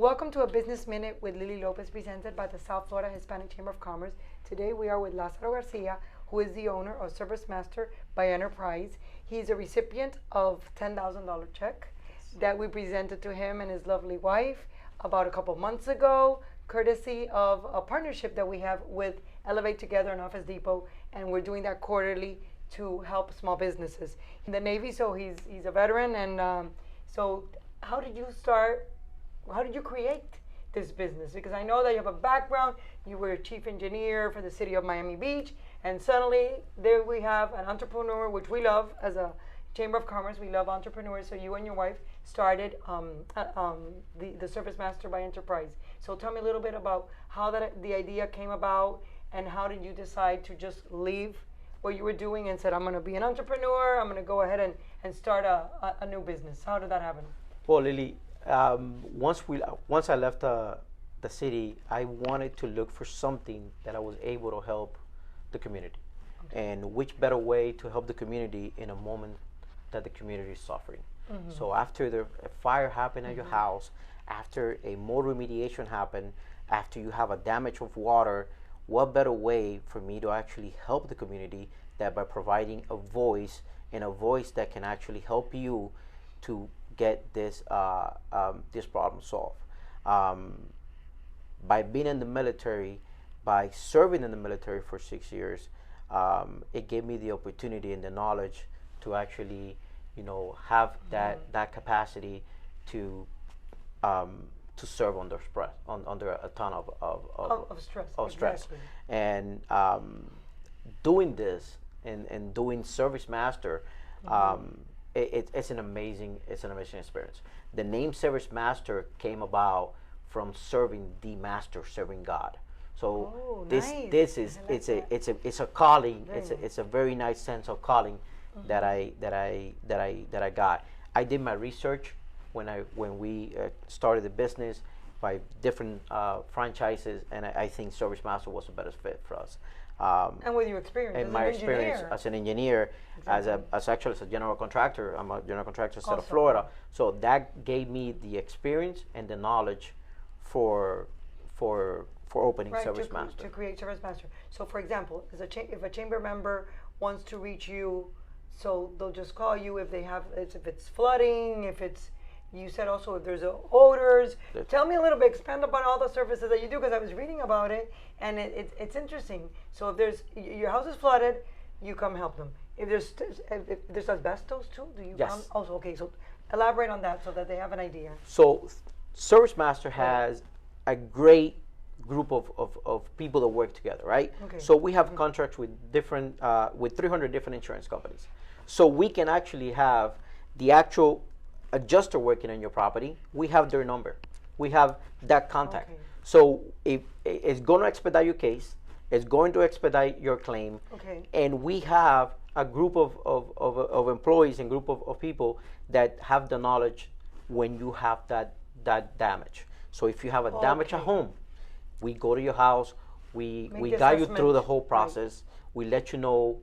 Welcome to a Business Minute with Lily Lopez, presented by the South Florida Hispanic Chamber of Commerce. Today we are with Lazaro Garcia, who is the owner of ServiceMaster by Enterprise. He's a recipient of $10,000 check that we presented to him and his lovely wife about a couple months ago, courtesy of a partnership that we have with Elevate Together and Office Depot, and we're doing that quarterly to help small businesses. In the Navy, so he's a veteran, and so how did you start? How did you create this business? Because I know that you have a background. You were a chief engineer for the city of Miami Beach, and suddenly there we have an entrepreneur, which we love as a Chamber of Commerce. We love entrepreneurs. So you and your wife started the ServiceMaster by Enterprise. So tell me a little bit about how the idea came about, and how did you decide to just leave what you were doing and said, I'm going to be an entrepreneur. I'm going to go ahead and start a new business. How did that happen? Well, Lily, once I left the city, I wanted to look for something that I was able to help the community. Okay. And which better way to help the community in a moment that the community is suffering. Mm-hmm. So after a fire happened at your house, after a mold remediation happened, after you have a damage of water, what better way for me to actually help the community than by providing a voice, and a voice that can actually help you to get this problem solved. By being in the military, by serving in the military for 6 years, it gave me the opportunity and the knowledge to actually, have that capacity to serve under stress, under a ton of stress. Exactly. And doing this and doing ServiceMaster. It's an amazing experience. The name ServiceMaster came about from serving the master, serving God. So this is it's a calling. It's a very nice sense of calling that I got. I did my research when we started the business by different franchises, and I think ServiceMaster was the better fit for us. And with your experience, and my experience as an engineer, exactly. as a general contractor. I'm a general contractor in South Florida. So that gave me the experience and the knowledge for opening ServiceMaster. To create ServiceMaster. So for example, if a chamber member wants to reach you, so they'll just call you if it's flooding, if it's, you said also if there's odors. Tell me a little bit, expand upon all the services that you do, because I was reading about it, and it's interesting. So if your house is flooded, you come help them. If there's asbestos too, do you come also? Okay, so elaborate on that so that they have an idea. So ServiceMaster has a great group of people that work together, right? Okay. So we have contracts with with 300 different insurance companies. So we can actually have the actual adjuster working on your property. We have their number. We have that contact. Okay. So if it's going to expedite your case, it's going to expedite your claim. Okay. And we have a group of employees and group of people that have the knowledge when you have that damage. So if you have a damage at home, we go to your house, we guide you through the whole process. Right. We let you know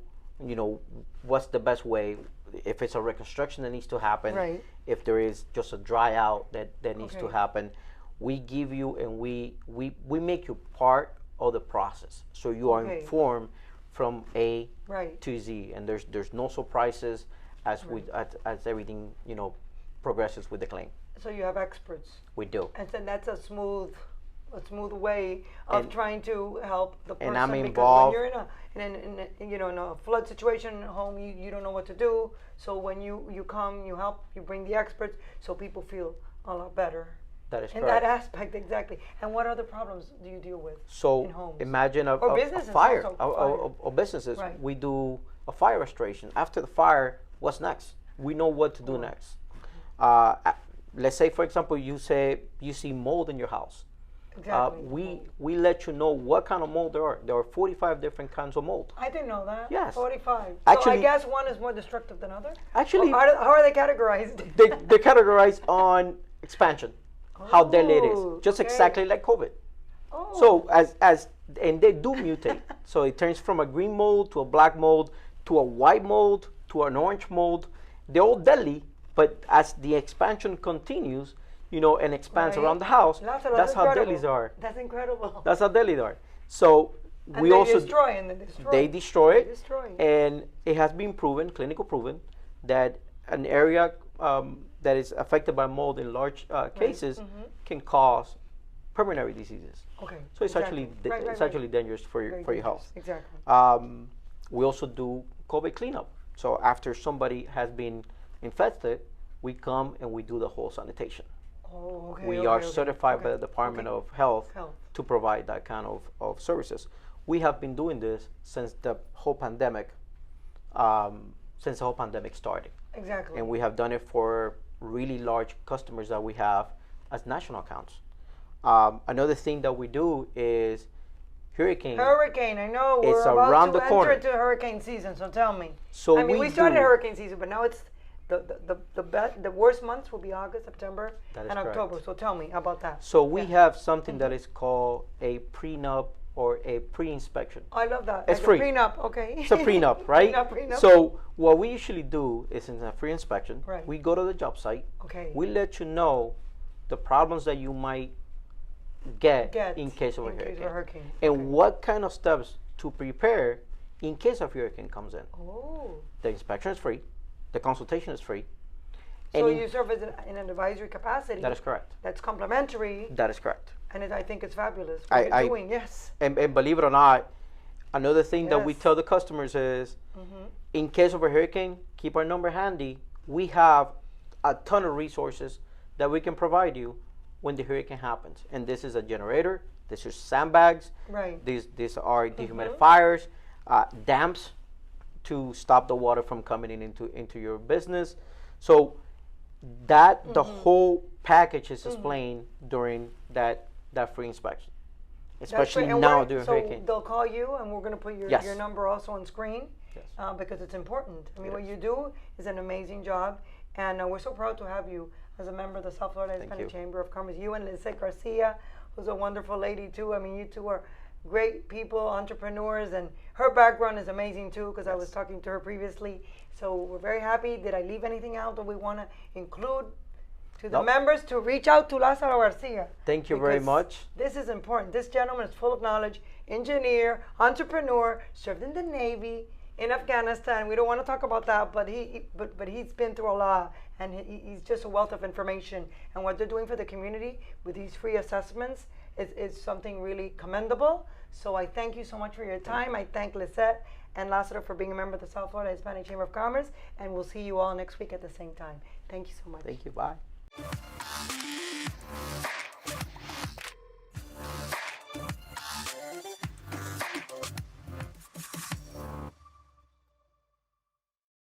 what's the best way. If it's a reconstruction that needs to happen, right. If there is just a dry out that needs to happen, we give you, and we make you part of the process, so you are informed from A to Z, and there's no surprises as as everything progresses with the claim. So you have experts. We do, and then that's a smooth way of trying to help the person. And I'm involved. Because when you're in a flood situation at home, you don't know what to do. So when you come, you help, you bring the experts, so people feel a lot better. That is correct. In that aspect, exactly. And what other problems do you deal with in homes? Imagine a fire. Or businesses. Right. We do a fire restoration. After the fire, what's next? We know what to do next. Let's say, for example, you see mold in your house. Exactly. We let you know what kind of mold there are. There are 45 different kinds of mold. I didn't know that. Yes. 45. Actually, so I guess one is more destructive than other? Actually. How are they categorized? They're categorized on expansion, how deadly it is. Just exactly like COVID. Oh. So and they do mutate. So it turns from a green mold to a black mold to a white mold to an orange mold. They're all deadly, but as the expansion continues, and expands Right. around the house. Lazaro, That's how incredible. delis are. That's incredible. That's how delis are. So And we they also destroy and they destroy. they destroy They it, destroy. and it has been proven, clinical proven, that an area that is affected by mold in large cases can cause pulmonary diseases. Okay. So it's exactly. it's actually dangerous for your Very health. dangerous. Exactly. We also do COVID cleanup. So after somebody has been infested, we come and we do the whole sanitation. Oh, okay. We okay, are okay, certified by okay, the Department okay. of Health Health. to provide that kind of services. We have been doing this since the whole pandemic, started. Exactly. And we have done it for really large customers that we have as national accounts. Another thing that we do is hurricane. I know. We're It's about around to the corner. enter into hurricane season, so tell me. So I mean, we started do- hurricane season, but now it's the worst months will be August, September, That is and October. correct. So tell me about that. So we have something that is called a prenup or a pre-inspection. I love that. It's Like free. A prenup, okay. It's a prenup, right? Prenup. So what we usually do is in a free inspection, Right. we go to the job site. Okay. We let you know the problems that you might get in case of a in case hurricane. of a hurricane. And Okay. what kind of steps to prepare in case a hurricane comes in. Oh. The inspection is free. The consultation is free. So And you serve as in an advisory capacity. that is correct. That's complimentary, That is correct. and I think it's fabulous what you're doing. Yes. And believe it or not, another thing that we Yes. tell the customers is, in case of a hurricane, keep our number handy. We have a ton of resources that we can provide you when the hurricane happens. And this is a generator, this is sandbags, Right. these are dehumidifiers, dams to stop the water from coming into your business. So that the whole package is explained during that free inspection, especially And now we're- during so hurricane. they'll call you, and we're going to put your, Yes. your number also on screen. Yes. Because it's important. I mean, It what is. you do is an amazing job, and we're so proud to have you as a member of the South Florida Thank Hispanic you. Chamber of Commerce. You and Lazaro Garcia, who's a wonderful lady too. I mean, you two are great people, entrepreneurs, and her background is amazing too. Because I was talking to her previously, so we're very happy. Did I leave anything out that we want to include to the Nope. members to reach out to Lazaro Garcia? Thank you very Because much. This is important. This gentleman is full of knowledge, engineer, entrepreneur, served in the Navy in Afghanistan. We don't want to talk about that, but he's been through a lot, and he's just a wealth of information. And what they're doing for the community with these free assessments is something really commendable. So I thank you so much for your time. I thank Lisette and Lazaro for being a member of the South Florida Hispanic Chamber of Commerce, and we'll see you all next week at the same time. Thank you so much. Thank you. Bye.